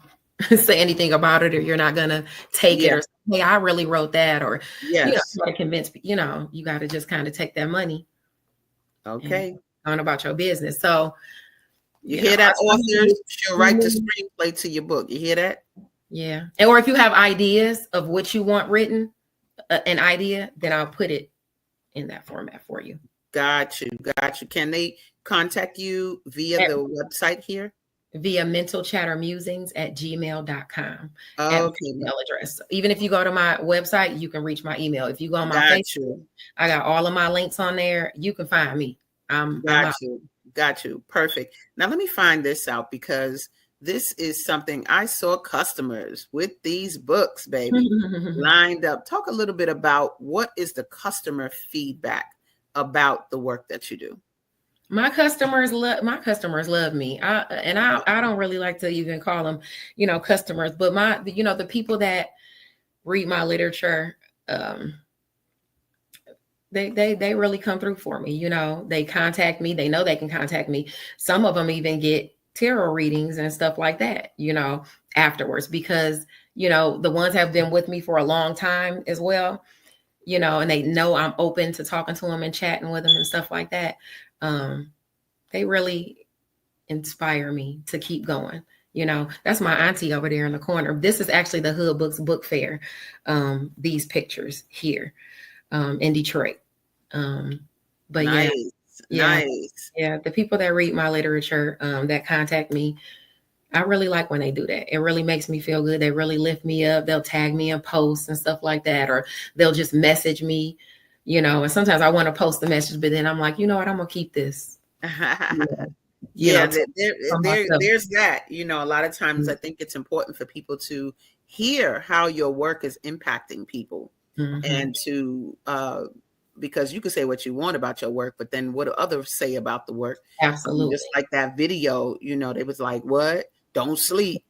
say anything about it, or you're not going to take it or say, hey, I really wrote that, or, you know, try to convince, you know, you got to just kind of take that money. Okay. On about your business. So, you hear that, authors? She'll write the screenplay to your book. You hear that? Yeah. Or if you have ideas of what you want written, an idea, then I'll put it in that format for you. Got you. Can they contact you via the website here? Via mentalchattermusings@gmail.com. Okay. Email address. Even if you go to my website, you can reach my email. If you go on my Facebook, I got all of my links on there. You can find me. Got you. Perfect. Now let me find this out, because this is something I saw customers with these books, baby, lined up. Talk a little bit about what is the customer feedback about the work that you do. My customers love me. I don't really like to even call them, you know, customers, but you know, the people that read my literature, they really come through for me. You know, they contact me. They know they can contact me. Some of them even get tarot readings and stuff like that, you know, afterwards, because, you know, the ones have been with me for a long time as well, you know, and they know I'm open to talking to them and chatting with them and stuff like that. They really inspire me to keep going. You know, that's my auntie over there in the corner. This is actually the Hood Books Book Fair. These pictures here in Detroit. But nice. Nice. Yeah. The people that read my literature, that contact me, I really like when they do that. It really makes me feel good. They really lift me up. They'll tag me in posts and stuff like that, or they'll just message me, you know, and sometimes I want to post the message, but then I'm like, you know what, I'm going to keep this. There's that, you know, a lot of times I think it's important for people to hear how your work is impacting people and to, because you can say what you want about your work, but then what do others say about the work? Absolutely. Just like that video, you know, they was like, what? Don't sleep,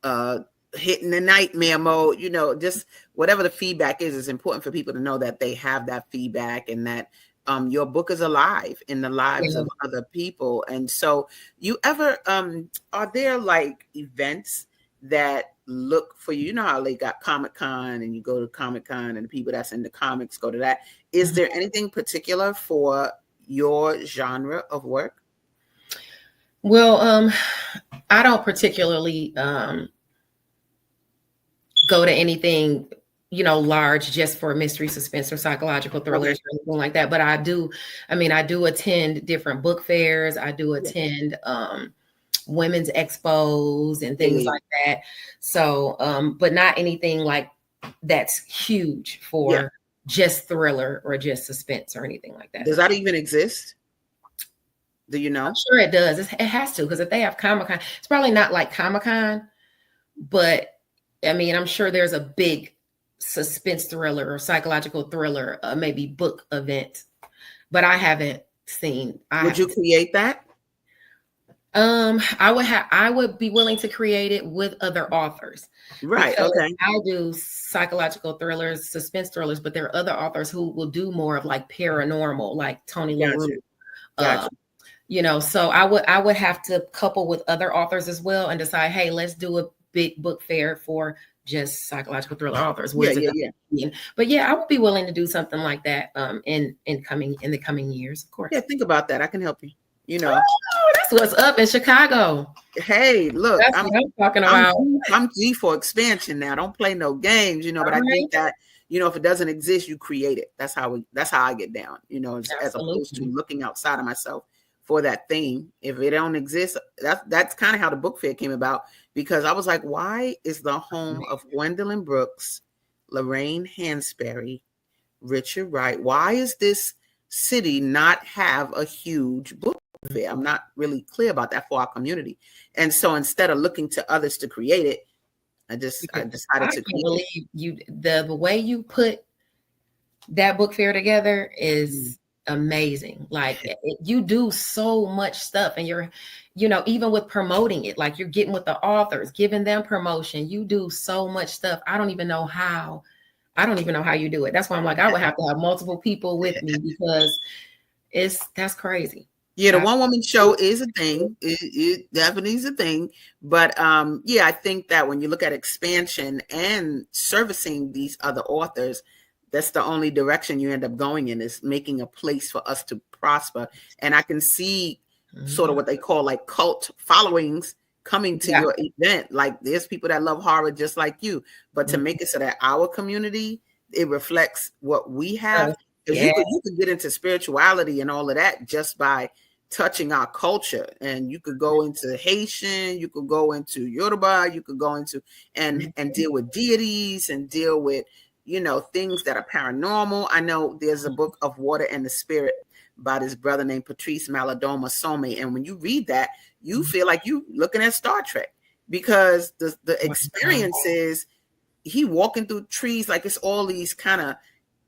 hitting the nightmare mode, you know, just whatever the feedback is, it's important for people to know that they have that feedback and that your book is alive in the lives of other people. And so you ever, are there like events that look for you? You know how they got Comic-Con and you go to Comic-Con and the people that's into comics go to that. Is there anything particular for your genre of work? Well, I don't particularly go to anything, large just for mystery, suspense, or psychological thrillers or anything like that. But I do attend different book fairs. I do attend women's expos and things like that. So, but not anything like that's huge for just thriller or just suspense or anything like that. Does that even exist? Do you know? I'm sure it does. It has to, because if they have Comic-Con, it's probably not like Comic-Con, but I mean, I'm sure there's a big suspense thriller or psychological thriller, maybe book event, but I haven't seen. Would you create that? I would be willing to create it with other authors. Right. Okay. I do psychological thrillers, suspense thrillers, but there are other authors who will do more of like paranormal, like Tony LaRue. So I would have to couple with other authors as well and decide, hey, let's do a big book fair for just psychological thriller authors. But I would be willing to do something like that in the coming years, of course. Yeah, think about that. I can help you. That's what's up in Chicago. Hey, look, that's what I'm talking about. I'm G for expansion now. Don't play no games, but I think that if it doesn't exist, you create it. That's how I get down. As opposed to looking outside of myself for that thing. If it don't exist, that's kind of how the book fair came about, because I was like, why is the home of Gwendolyn Brooks, Lorraine Hansberry, Richard Wright, why is this city not have a huge book fair? I'm not really clear about that for our community. And so instead of looking to others to create it, I decided to create it. The way you put that book fair together is amazing. Like you do so much stuff, and you're even with promoting it, like you're getting with the authors, giving them promotion. You do so much stuff. I don't even know how you do it. That's why I'm like, I would have to have multiple people with me, because that's crazy. Yeah, the one woman show is a thing. It definitely is a thing. But I think that when you look at expansion and servicing these other authors, that's the only direction you end up going in, is making a place for us to prosper. And I can see sort of what they call like cult followings coming to your event. Like there's people that love horror just like you, but to make it so that our community, it reflects what we have. Because you could get into spirituality and all of that just by touching our culture. And you could go into Haitian, you could go into Yoruba, you could go into and deal with deities and deal with things that are paranormal. I know there's a book of Water and the Spirit by this brother named Patrice Malidoma Some. And when you read that, you feel like you looking at Star Trek, because the experience is he walking through trees, like it's all these kind of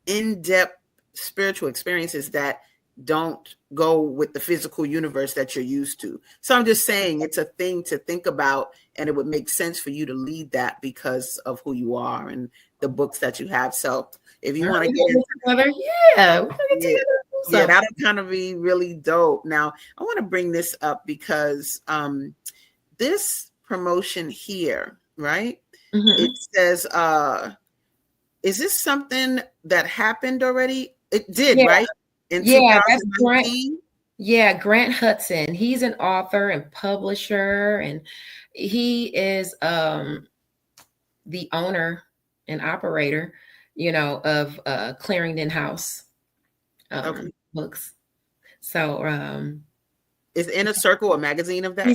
in-depth spiritual experiences that don't go with the physical universe that you're used to. So I'm just saying it's a thing to think about, and it would make sense for you to lead that because of who you are and the books that you have. So if you want to get into that'll kind of be really dope. Now I want to bring this up because this promotion here, right? It says, is this something that happened already? It did, right? In 2019? That's Grant Hudson. He's an author and publisher, and he is the owner and operator, of Clarendon House books. So is Inner Circle a magazine of that?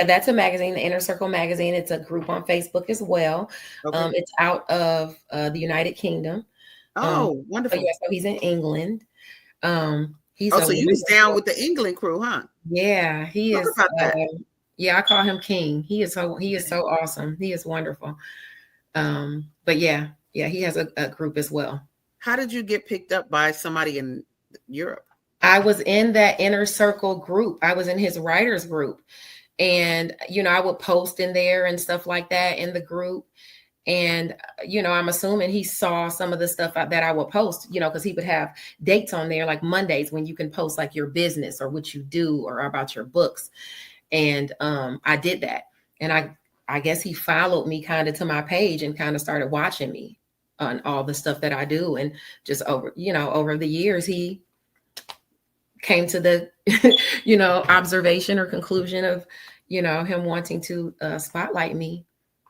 That's a magazine, the Inner Circle magazine. It's a group on Facebook as well. It's out of the United Kingdom. Oh, wonderful. So he's in England. So you was down with the England crew, huh? Yeah, he is. I call him King. He is so awesome. He is wonderful. But he has a group as well. How did you get picked up by somebody in Europe? I was in that Inner Circle group. I was in his writers group, and I would post in there and stuff like that in the group. And, I'm assuming he saw some of the stuff that I would post, because he would have dates on there, like Mondays, when you can post like your business or what you do or about your books. And I did that. And I guess he followed me kind of to my page and kind of started watching me on all the stuff that I do. And just over the years, he came to the, observation or conclusion of, him wanting to spotlight me.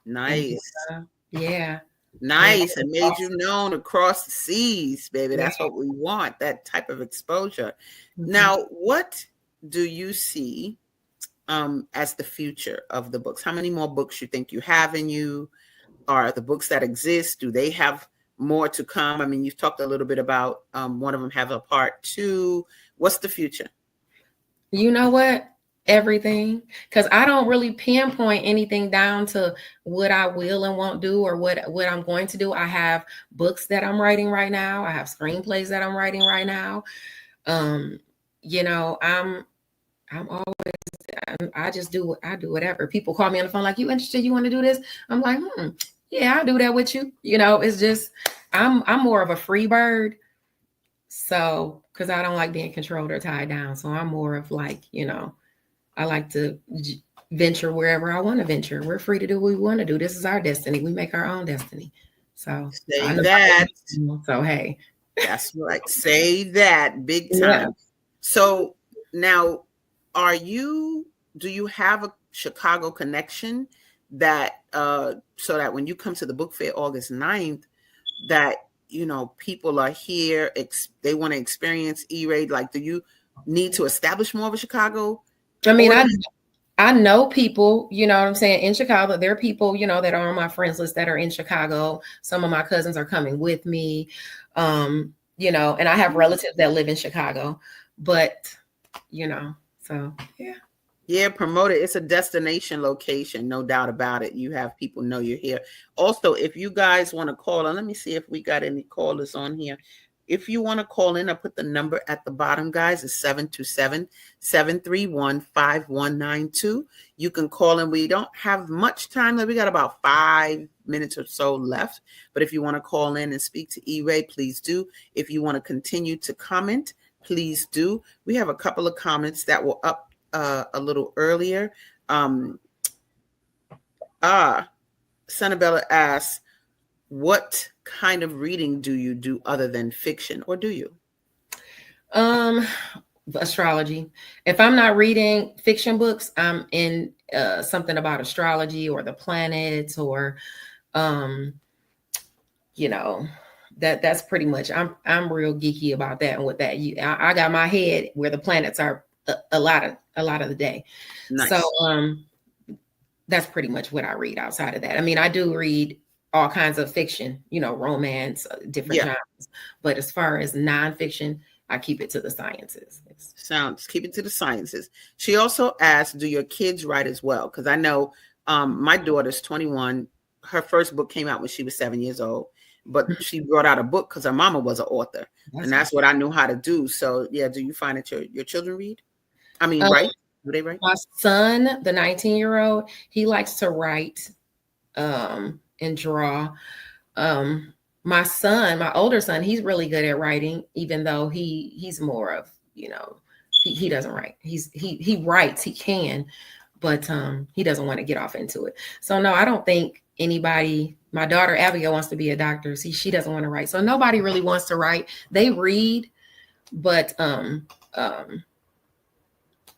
Nice. And, Yeah. Nice. And made you known across the seas, baby. That's what we want, that type of exposure. Mm-hmm. Now, what do you see as the future of the books? How many more books you think you have in you? Are the books that exist, do they have more to come? I mean, you've talked a little bit about one of them have a part 2. What's the future? You know what? Everything. Because I don't really pinpoint anything down to what I will and won't do or what I'm going to do. I have books that I'm writing right now. I have screenplays that I'm writing right now. You know, I'm always, I just do whatever. People call me on the phone like, you interested? You want to do this? I'm like, yeah, I'll do that with you. You know, it's just, I'm more of a free bird. So, because I don't like being controlled or tied down. So I'm more of like, you know, I like to venture wherever I want to venture. We're free to do what we want to do. This is our destiny. We make our own destiny. So say that. So, hey. That's right. Say that big time. Yeah. So now, do you have a Chicago connection that so that when you come to the book fair August 9th, that you know people are here, they want to experience E-Raye? Like, do you need to establish more of a Chicago? I mean, I know people, you know what I'm saying, in Chicago. There are people, you know, that are on my friends list that are in Chicago. Some of my cousins are coming with me, you know, and I have relatives that live in Chicago, but you know, so yeah. Yeah, promote it. It's a destination location, no doubt about it. You have people know you're here. Also, if you guys want to call, and let me see if we got any callers on here. If you want to call in, I put the number at the bottom, guys. It's 727-731-5192. You can call in. We don't have much time. We got about 5 minutes or so left. But if you want to call in and speak to E-Raye, please do. If you want to continue to comment, please do. We have a couple of comments that were up a little earlier. Sanabella asks, what kind of reading do you do other than fiction, or do you? Astrology. If I'm not reading fiction books, I'm in something about astrology or the planets, or you know, that's pretty much. I'm real geeky about that and what that. I got my head where the planets are a lot of the day. Nice. So that's pretty much what I read outside of that. I mean, I do read all kinds of fiction, you know, romance, different genres. But as far as nonfiction, I keep it to the sciences. Keep it to the sciences. She also asked, do your kids write as well? Because I know my daughter's 21. Her first book came out when she was 7 years old. But she brought out a book because her mama was an author. That's what I knew how to do. So, yeah, do you find that your children read? I mean, write? Do they write? My son, the 19-year-old, he likes to write and draw. My son, my older son, he's really good at writing, even though he's more of, you know, he doesn't write. He writes, he can, but he doesn't want to get off into it. So no, I don't think anybody. My daughter Abigail wants to be a doctor. See, she doesn't want to write. So nobody really wants to write. They read, but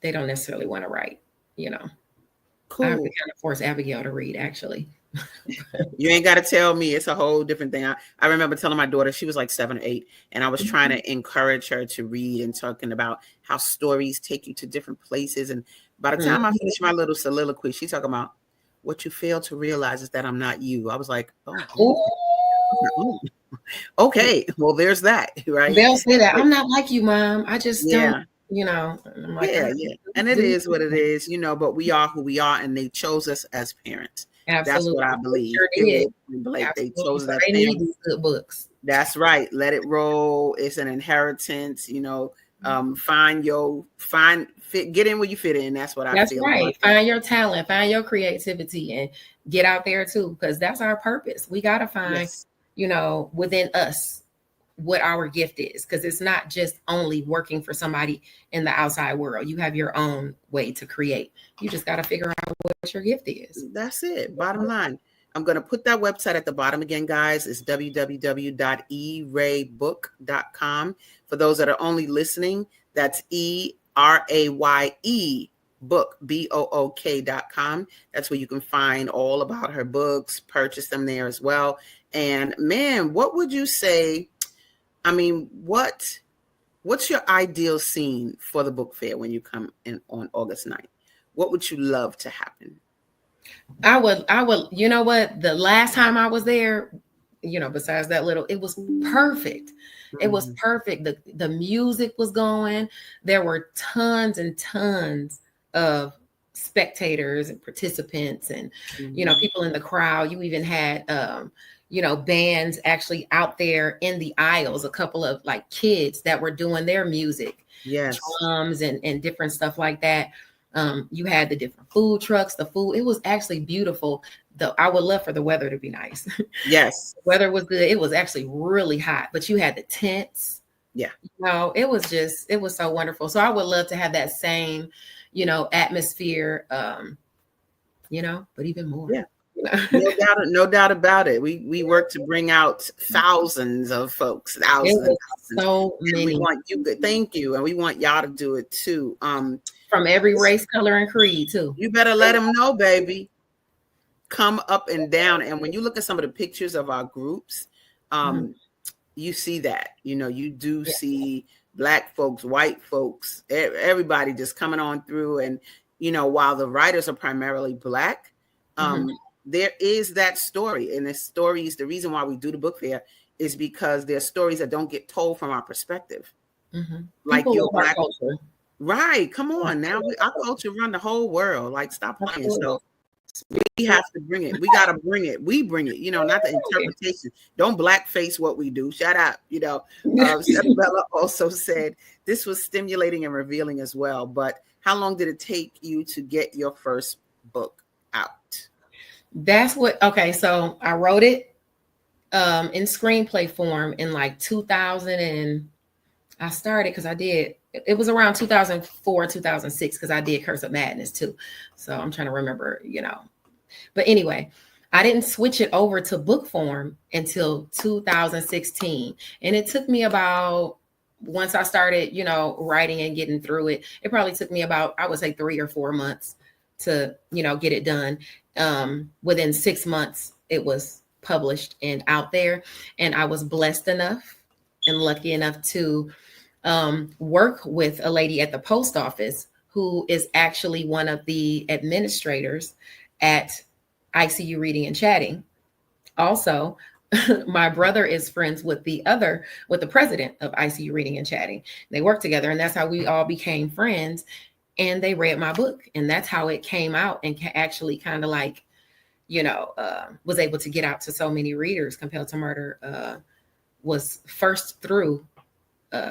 they don't necessarily want to write, you know. Cool. I have to kind of force Abigail to read, actually. You ain't got to tell me. It's a whole different thing. I remember telling my daughter, she was like 7 or 8, and I was trying to encourage her to read and talking about how stories take you to different places. And by the time I finished my little soliloquy, she's talking about, what you fail to realize is that I'm not you. I was like, oh. Okay, well, there's that, right? They'll say that. I'm not like you, Mom. I just don't, you know. I'm like, yeah. And it is what it is, you know, but we are who we are, and they chose us as parents. Absolutely. That's what I believe. Sure they chose us as parents. Need these good books. That's right. Let it roll. It's an inheritance, you know. Get in where you fit in. That's what I feel. That's right. Find your talent, find your creativity, and get out there too, because that's our purpose. We got to find, you know, within us what our gift is, because it's not just only working for somebody in the outside world. You have your own way to create. You just got to figure out what your gift is. That's it. Bottom line. I'm going to put that website at the bottom again, guys. It's www.erayebook.com. For those that are only listening, that's ERAYE book, BOOK.com. That's where you can find all about her books, purchase them there as well. And man, what would you say? I mean, what's your ideal scene for the book fair when you come in on August 9th? What would you love to happen? I would, you know what? The last time I was there, besides that little, it was perfect. It was perfect. The music was going. There were tons and tons of spectators and participants and, people in the crowd. You even had, bands actually out there in the aisles, a couple of like kids that were doing their music, drums and different stuff like that. You had the different food trucks, the food. It was actually beautiful. I would love for the weather to be nice. Yes. The weather was good. It was actually really hot, but you had the tents. Yeah. It was so wonderful. So I would love to have that same, atmosphere, but even more. Yeah. No doubt about it. We work to bring out thousands of folks, thousands. So many. We want you. Thank you, and we want y'all to do it too. From every race, color, and creed too. You better let them know, baby. Come up and down, and when you look at some of the pictures of our groups, you see that. You do see Black folks, white folks, everybody just coming on through, and while the writers are primarily Black. There is that story, and the stories, the reason why we do the book fair is because there's stories that don't get told from our perspective. Like people your Black culture. Right. Come on now. Our culture run the whole world. Like, stop playing. So we have to bring it. We got to bring it. We bring it, not the interpretation. Don't blackface what we do. Shut up. Bella also said this was stimulating and revealing as well. But how long did it take you to get your first book out? So I wrote it in screenplay form in like 2000, and I started because it was around 2004, 2006, because I did Curse of Madness too. So I'm trying to remember, But anyway, I didn't switch it over to book form until 2016. And it took me about, once I started, writing and getting through it, it probably took me about, I would say 3 or 4 months to, get it done. Within 6 months, it was published and out there. And I was blessed enough and lucky enough to work with a lady at the post office who is actually one of the administrators at ICU Reading and Chatting. Also, my brother is friends with the president of ICU Reading and Chatting. They work together, and that's how we all became friends. And they read my book, and that's how it came out and actually kind of like, was able to get out to so many readers. Compelled to Murder was first through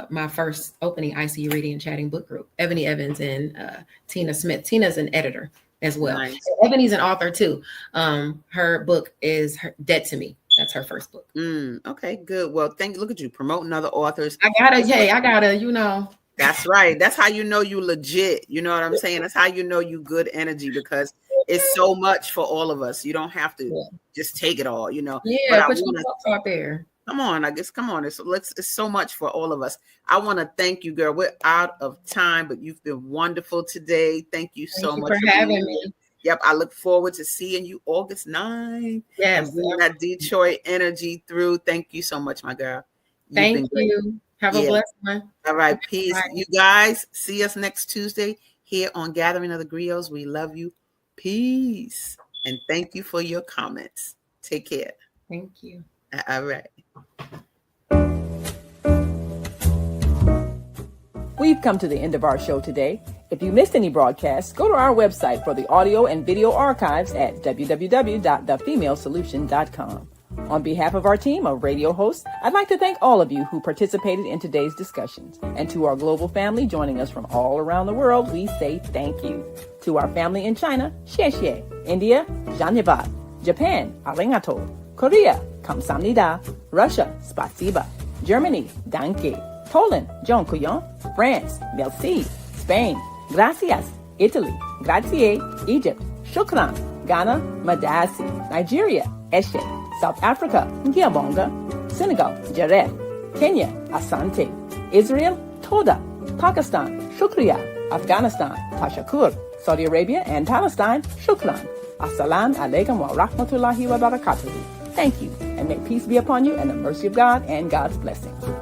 my first opening ICU Reading and Chatting book group. Ebony Evans and Tina Smith. Tina's an editor as well. Nice. Ebony's an author too. Her book is Dead to Me. That's her first book. Okay, good. Well, look at you promoting other authors. I gotta, That's right. That's how you know you legit. You know what I'm saying? That's how you know you good energy, because it's so much for all of us. You don't have to just take it all, Yeah, but put your books out there. Come on. It's so much for all of us. I want to thank you, girl. We're out of time, but you've been wonderful today. Thank you so much for having me. Yep. I look forward to seeing you August 9th. Yes. And bringing that Detroit energy through. Thank you so much, my girl. Thank you. Have a blessed one. All right. Peace. Bye. You guys, see us next Tuesday here on Gathering of the Griots. We love you. Peace. And thank you for your comments. Take care. Thank you. All right. We've come to the end of our show today. If you missed any broadcasts, go to our website for the audio and video archives at www.thefemalesolution.com. On behalf of our team of radio hosts, I'd like to thank all of you who participated in today's discussions. And to our global family joining us from all around the world, we say thank you. To our family in China, xie xie. India, zhanyavad. Japan, arigato. Korea, kamsamnida. Russia, spasiba. Germany, danke. Poland, dziękuję. France, merci. Spain, gracias. Italy, grazie. Egypt, shukran. Ghana, madasi. Nigeria, eshe. South Africa, ngiyabonga. Senegal, jareh. Kenya, asante. Israel, toda. Pakistan, shukriya. Afghanistan, tashakur. Saudi Arabia and Palestine, shukran. Assalamu alaikum wa rahmatullahi wa barakatuh. Thank you, and may peace be upon you and the mercy of God and God's blessing.